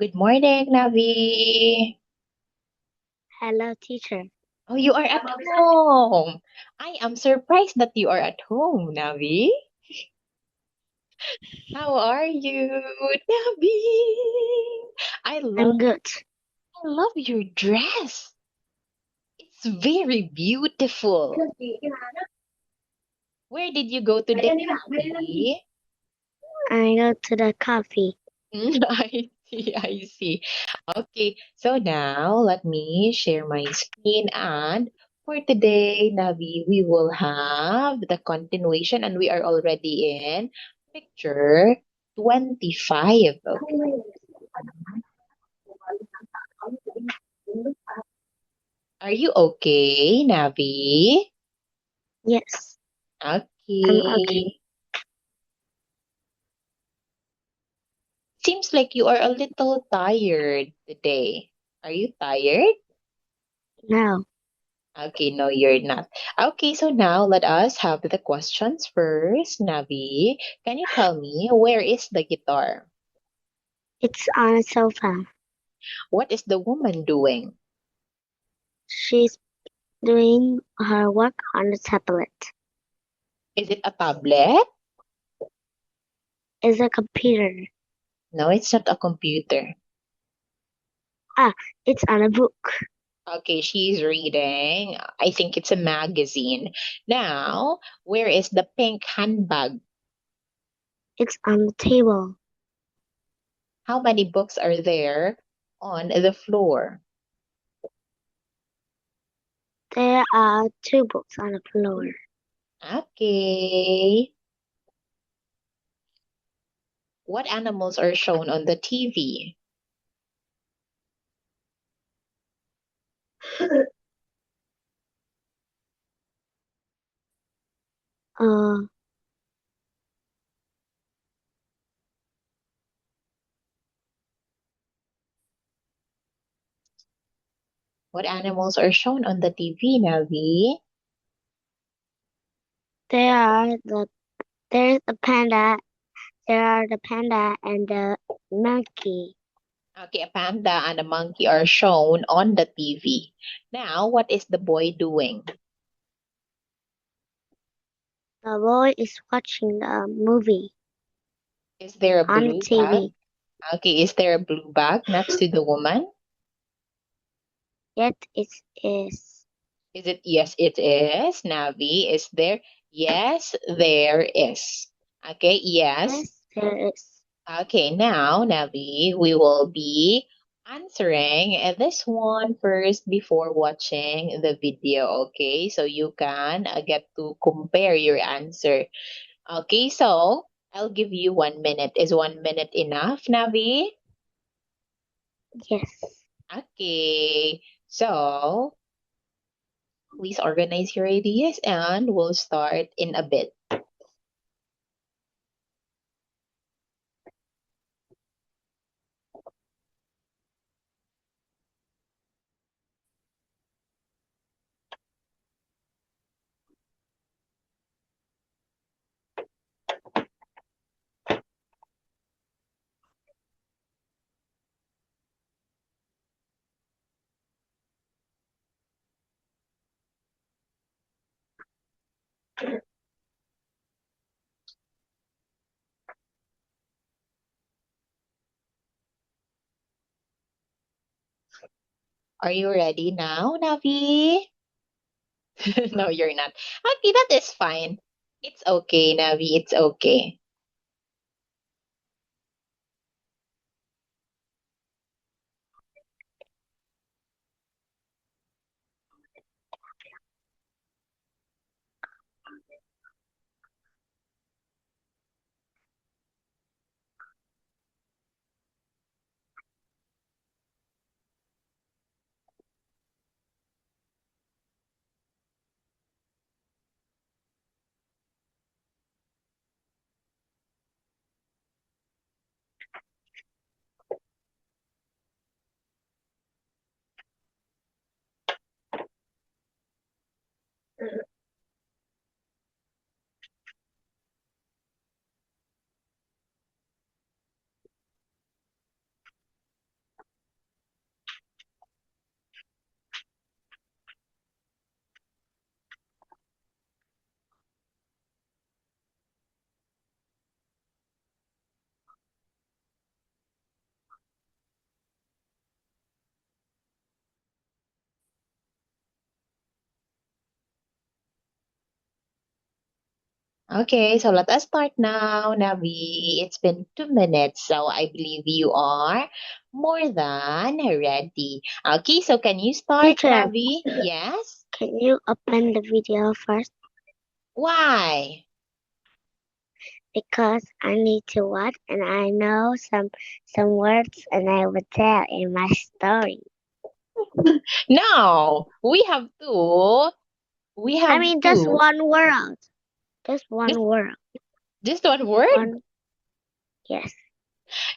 Good morning, Navi. Hello, teacher. Oh, you are at home. I am surprised that you are at home, Navi. How are you, Navi? I love I'm good. I love your dress. It's very beautiful. Where did you go today, Navi? I go to the coffee. I see, I see. Okay, so now let me share my screen, and for today, Navi, we will have the continuation and we are already in picture 25. Okay. Are you okay, Navi? Yes, I'm okay. Okay. Seems like you are a little tired today. Are you tired? Now, Okay, no, you're not. Okay, so now let us have the questions first. Navi, can you tell me where is the guitar? it's on a sofa. What is the woman doing? She's doing her work on the tablet. Is it a tablet? It's a computer. No, it's not a computer. Ah, it's on a book. Okay, she's reading. I think it's a magazine. Now, where is the pink handbag? It's on the table. How many books are there on the floor? There are two books on the floor. Okay. What animals are shown on the TV? Uh, What animals are shown on the TV, Navi? there are the there's a panda. There are the panda and the monkey. Okay, a panda and a monkey are shown on the TV. Now, what is the boy doing? The boy is watching the movie Is there a on the blue bag? TV. Okay, is there a blue bag next to the woman? Yet it is. Is it yes, it is. Navi, is there? Yes, there is. Okay, yes. Yes, there is. Okay, now, Navi, we will be answering this one first before watching the video. Okay, so you can get to compare your answer. Okay, so I'll give you 1 minute. Is 1 minute enough, Navi? Yes. Okay, so please organize your ideas and we'll start in a bit. Are you ready now, Navi? No, you're not. Okay, that is fine. It's okay, Navi. It's okay. Okay, so let us start now, Navi. It's been 2 minutes, so I believe you are more than ready. Okay, so can you start, Teacher, Navi? Yes? can you open the video first? Why? Because I need to watch and I know some words and I will tell in my story. No, we I have mean just to, one word. Just just, one word. just one word? One yes.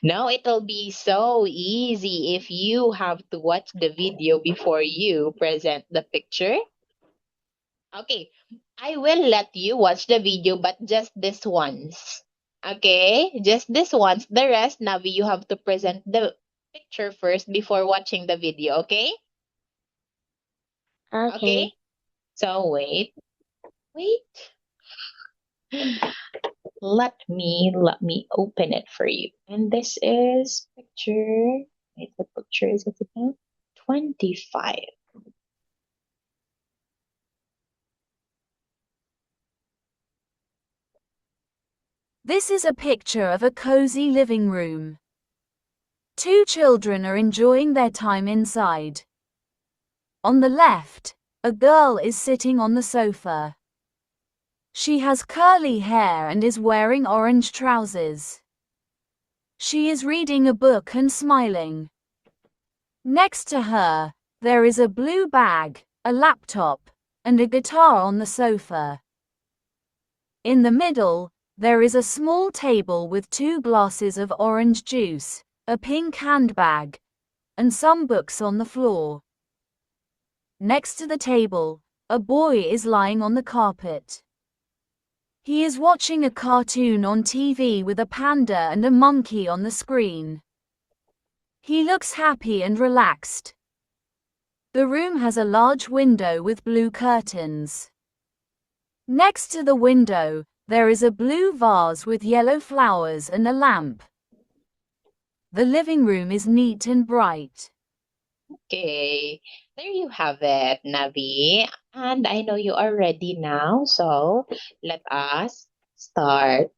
No, it'll be so easy if you have to watch the video before you present the picture. Okay, I will let you watch the video, but just this once. Okay, just this once. The rest, Navi, you have to present the picture first before watching the video. Okay? Okay. Okay. So wait. Let me open it for you. And this is picture. Wait, what picture is it again? 25. This is a picture of a cozy living room. Two children are enjoying their time inside. On the left, a girl is sitting on the sofa. She has curly hair and is wearing orange trousers. She is reading a book and smiling. Next to her, there is a blue bag, a laptop, and a guitar on the sofa. In the middle, there is a small table with 2 glasses of orange juice, a pink handbag, and some books on the floor. Next to the table, a boy is lying on the carpet. He is watching a cartoon on TV with a panda and a monkey on the screen. He looks happy and relaxed. The room has a large window with blue curtains. Next to the window, there is a blue vase with yellow flowers and a lamp. The living room is neat and bright. Okay, there you have it, Navi. And I know you are ready now, so let us start.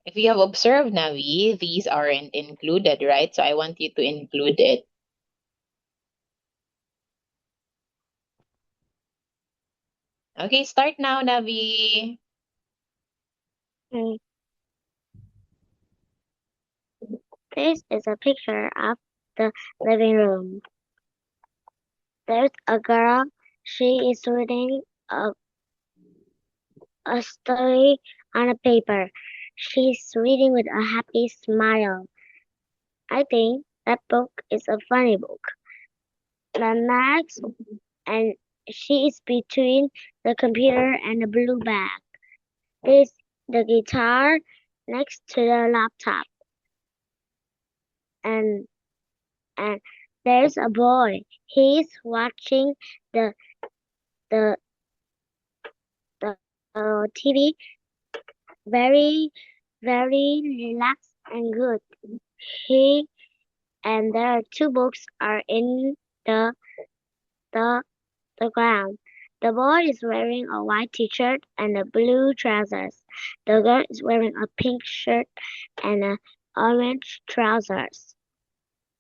If you have observed, Navi, these aren't included, right? So I want you to include it. Okay, start now, Navi. Mm. This is a picture of the living room. There's a girl. She is reading a story on a paper. She's reading with a happy smile. I think that book is a funny book. The next, and she is between the computer and the blue bag. There's the guitar next to the laptop, and and there's a boy. He's watching the the the TV, very very relaxed and good. He and there are 2 books are in the the the ground. The boy is wearing a white t-shirt and a blue trousers. The girl is wearing a pink shirt and a orange trousers.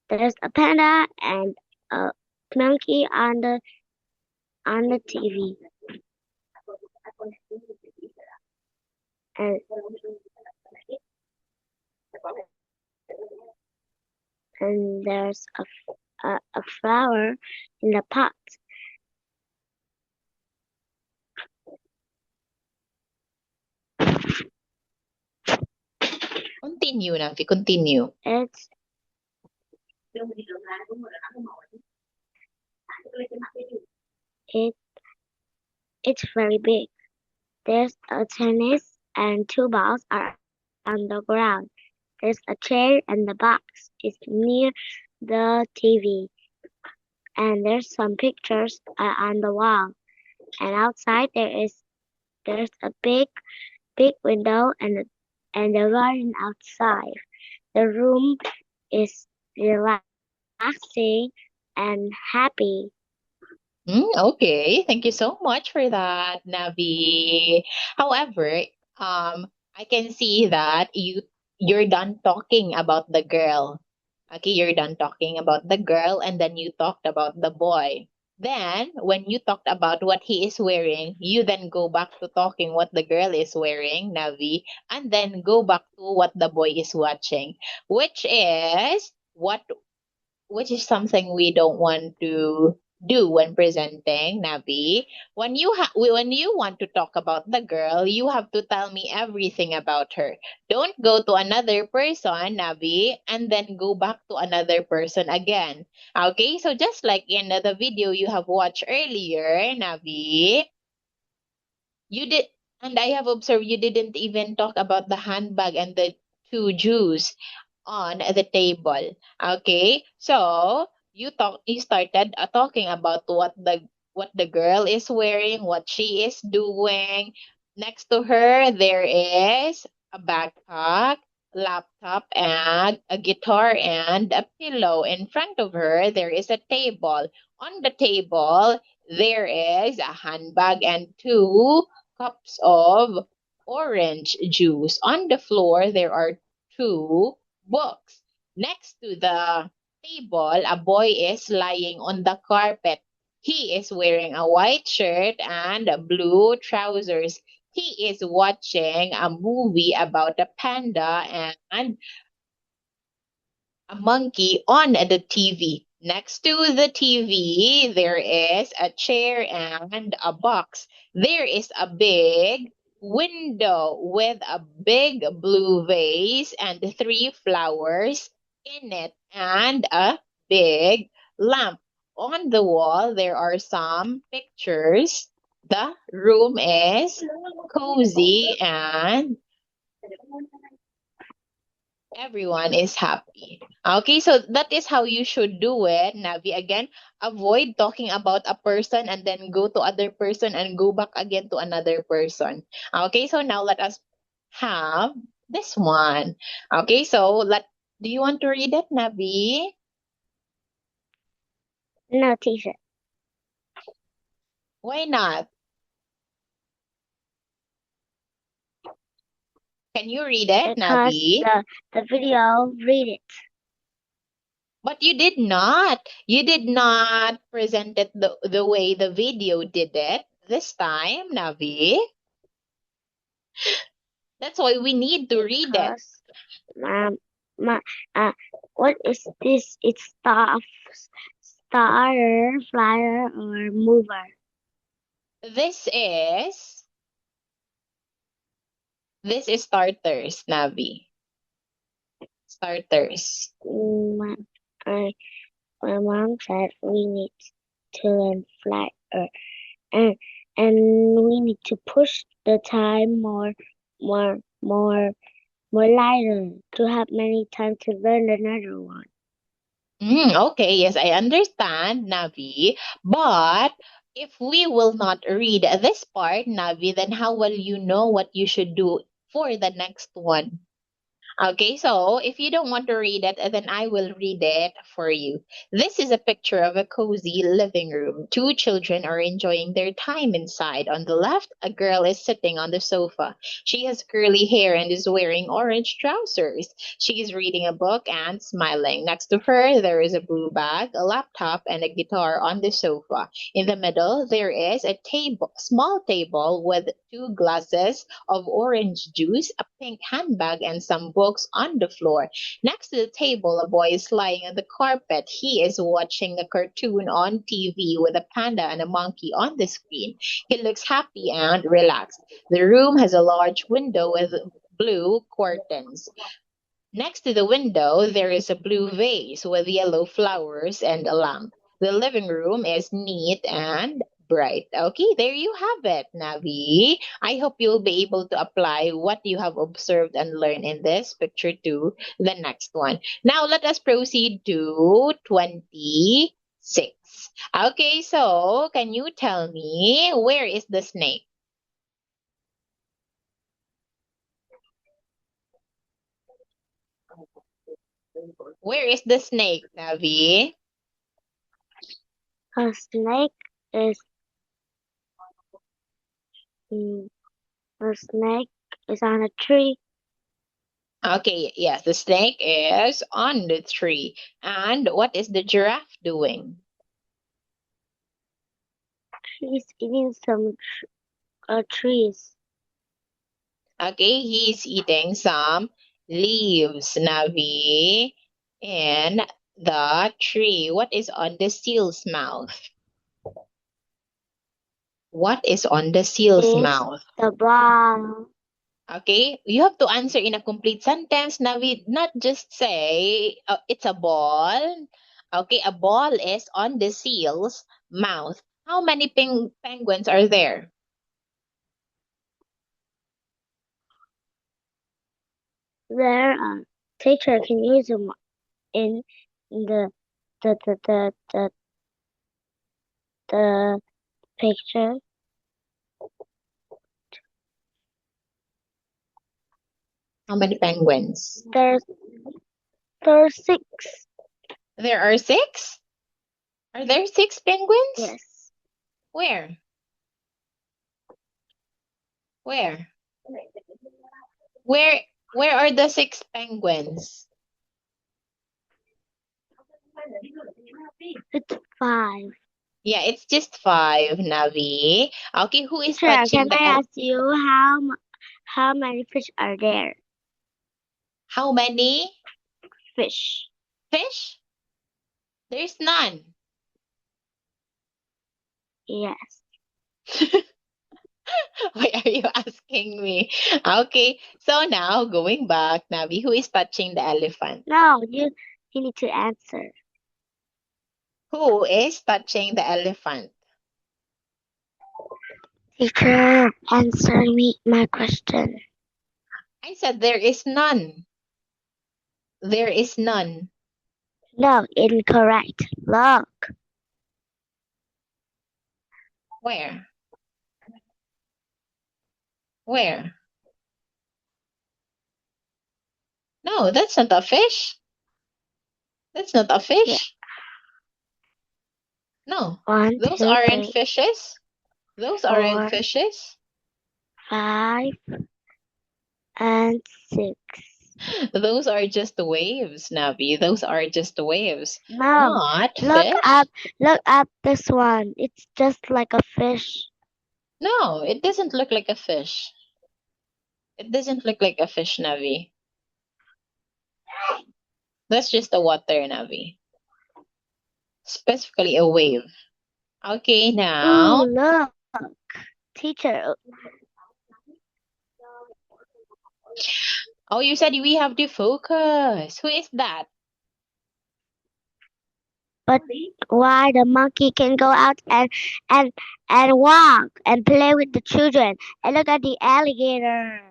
There's a panda and a monkey on the TV. And there's a flower in the pot. Continue, Navi, continue. It's it it's very big. There's a tennis and 2 balls are on the ground. There's a chair and the box is near the TV. And there's some pictures on the wall. And outside there's a big window and a garden outside. The room is relaxing and happy. Okay, thank you so much for that, Navi. However, I can see that you're done talking about the girl. Okay, you're done talking about the girl, and then you talked about the boy. Then, when you talked about what he is wearing, you then go back to talking what the girl is wearing, Navi, and then go back to what the boy is watching, which is what which is something we don't want to do when presenting, Nabi. When you want to talk about the girl, you have to tell me everything about her. Don't go to another person, Nabi, and then go back to another person again. Okay, so just like in the video you have watched earlier, Nabi, you did, and I have observed you didn't even talk about the handbag and the two Jews on the table. Okay, so you started talking about what the girl is wearing, what she is doing. Next to her, there is a backpack, laptop, and a guitar and a pillow. In front of her, there is a table. On the table, there is a handbag and two cups of orange juice. On the floor, there are two books. Next to the table, a boy is lying on the carpet. He is wearing a white shirt and blue trousers. He is watching a movie about a panda and a monkey on the TV. Next to the TV, there is a chair and a box. There is a big window with a big blue vase and three flowers in it and a big lamp. On the wall, there are some pictures. The room is cozy and everyone is happy. Okay, so that is how you should do it, Navi. Again, avoid talking about a person and then go to other person and go back again to another person. Okay, so now let us have this one. Okay, so do you want to read it, Navi? No, teacher. Why not? Can you read it, Because Navi? the video read it. But you did not. You did not present it the way the video did it this time, Navi. That's why we need to read it. Because my what is this? It's starter, flyer, or mover. This is this is starters, Navi. Starters. My, I, my mom said we need to learn flyer, and we need to push the time more, more, more lighter to have many time to learn another one. Okay, yes, I understand, Navi. But if we will not read this part, Navi, then how will you know what you should do for the next one? Okay, so if you don't want to read it, then I will read it for you. This is a picture of a cozy living room. Two children are enjoying their time inside. On the left, a girl is sitting on the sofa. She has curly hair and is wearing orange trousers. She is reading a book and smiling. Next to her, there is a blue bag, a laptop, and a guitar on the sofa. In the middle, there is a small table with two glasses of orange juice, a pink handbag, and some books on the floor. Next to the table, a boy is lying on the carpet. He is watching a cartoon on TV with a panda and a monkey on the screen. He looks happy and relaxed. The room has a large window with blue curtains. Next to the window, there is a blue vase with yellow flowers and a lamp. The living room is neat and bright. Okay, there you have it, Navi. I hope you'll be able to apply what you have observed and learned in this picture to the next one. Now, let us proceed to 26. Okay, so can you tell me where is the snake? Where is the snake, Navi? A snake is the snake is on a tree. Okay, yes, the snake is on the tree. And what is the giraffe doing? He's eating some trees. Okay, he's eating some leaves, Navi, in the tree. What is on the seal's mouth? What is on the seal's Is mouth? the ball. Okay, you have to answer in a complete sentence, Navi, not just say it's a ball. Okay, a ball is on the seal's mouth. How many penguins are there? There, teacher can use them in the the the the the, the picture. How many penguins? There's 6. There are 6? Are there 6 penguins? Yes. Where? Where? Where are the 6 penguins? It's 5. Yeah, it's just 5, Navi. Okay, who is Sir, touching can the I ask you how many fish are there? How many Fish. fish? There's none. Yes. Why are you asking me? Okay, so now going back, Navi, who is touching the elephant? No, you need to answer. Who is touching the elephant? Teacher, answer me my question. I said there is none. There is none. No, incorrect. Look. Where? Where? No, that's not a fish. That's not a fish. Yeah. No, 1, those 2, aren't 3, fishes. Those 4, aren't fishes. 5, and 6. Those are just the waves, Navi. Those are just the waves. No, Not look fish. up. Look up this one. It's just like a fish. No, it doesn't look like a fish. It doesn't look like a fish, Navi. That's just a water, Navi. Specifically a wave. Okay, now. Ooh, look. Teacher, Oh, you said we have to focus. Who is that? but why the monkey can go out and walk and play with the children and look at the alligator.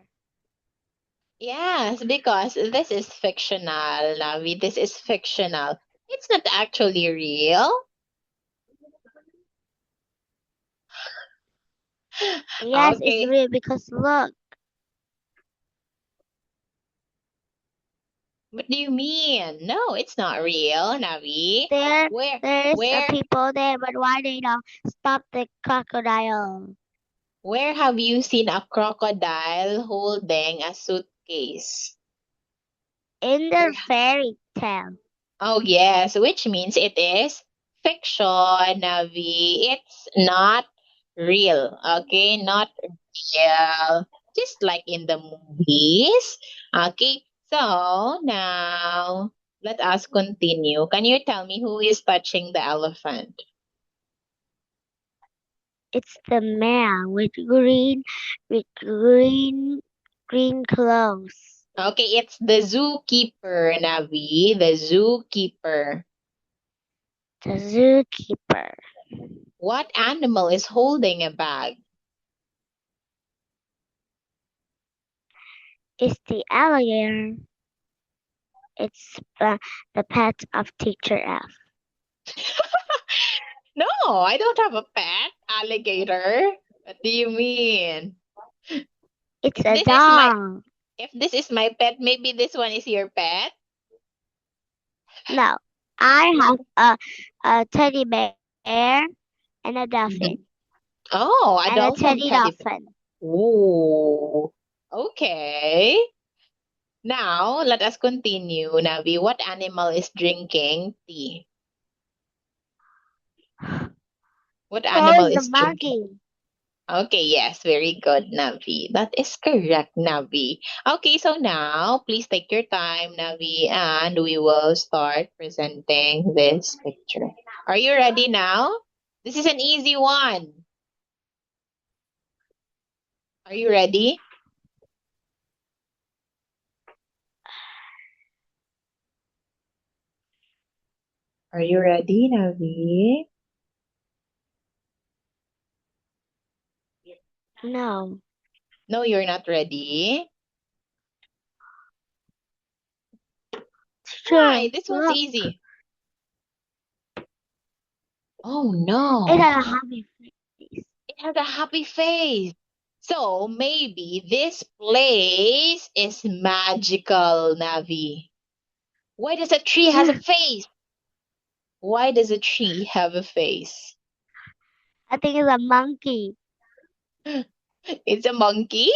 Yes, because this is fictional, Navi. This is fictional. It's not actually real. Yes, Okay. it's real because look. What do you mean? No, it's not real, Navi. There Where? is Where? people there, but why they don't stop the crocodile? Where have you seen a crocodile holding a suitcase? In the fairy tale. Oh, yes, which means it is fiction, Navi. It's not real, okay? Not real. Just like in the movies. Okay, so now let us continue. Can you tell me who is touching the elephant? It's the man with green clothes. Okay, it's the zookeeper, Navi. The zookeeper. The zookeeper. What animal is holding a bag? It's the alligator. It's the pet of Teacher F. No, I don't have a pet alligator. What do you mean? It's If a this is my dog. if this is my pet, maybe this one is your pet? No, I have a teddy bear and a dolphin, Oh, a and a dolphin teddy teddy bear. dolphin. Ooh, okay. Now, let us continue, Navi. What animal is drinking tea? What animal The is drinking? monkey. Okay, yes, very good, Navi. That is correct, Navi. Okay, so now please take your time, Navi, and we will start presenting this picture. Are you ready now? This is an easy one. Are you ready? Are you ready, Navi? No. No, you're not ready. Why? Sure. This one's Look, easy. Oh it no. had a happy face. It has a happy face. So maybe this place is magical, Navi. Why does a tree has a face? Why does a tree have a face? I think it's a monkey. It's a monkey?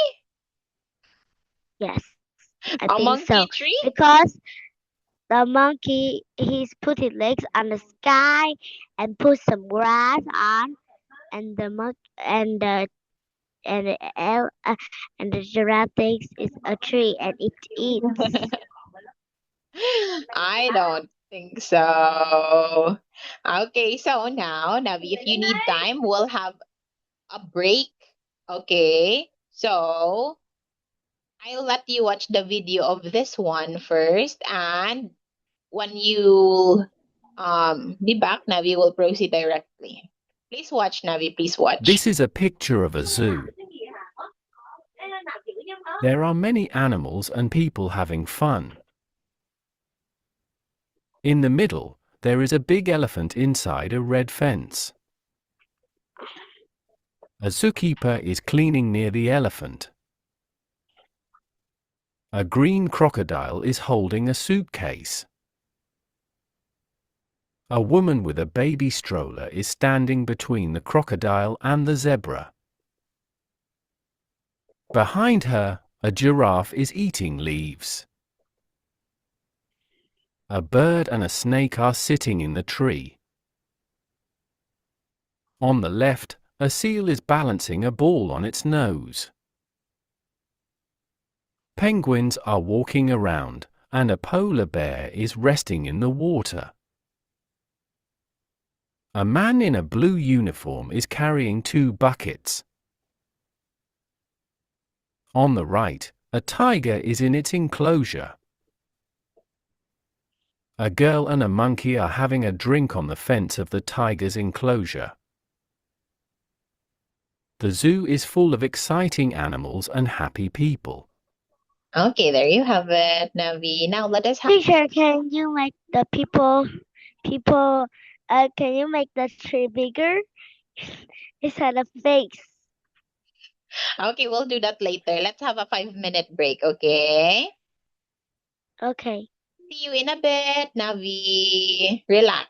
Yes, I A think so. monkey tree? Because the monkey, he's put his legs on the sky and put some grass on, and the monk and the giraffe thinks it's a tree and it eats. I don't think so. Okay, so now, Navi, if you need time, we'll have a break. Okay, so I'll let you watch the video of this one first, and when you be back, Navi will proceed directly. Please watch, Navi. Please watch. This is a picture of a zoo. There are many animals and people having fun. In the middle, there is a big elephant inside a red fence. A zookeeper is cleaning near the elephant. A green crocodile is holding a suitcase. A woman with a baby stroller is standing between the crocodile and the zebra. Behind her, a giraffe is eating leaves. A bird and a snake are sitting in the tree. On the left, a seal is balancing a ball on its nose. Penguins are walking around, and a polar bear is resting in the water. A man in a blue uniform is carrying 2 buckets. On the right, a tiger is in its enclosure. A girl and a monkey are having a drink on the fence of the tiger's enclosure. The zoo is full of exciting animals and happy people. Okay, there you have it, Navi. Now let us have. Teacher, can you make the can you make the tree bigger? It had a face. Okay, we'll do that later. Let's have a 5-minute break, okay? Okay. See you in a bit, Navi. Relax.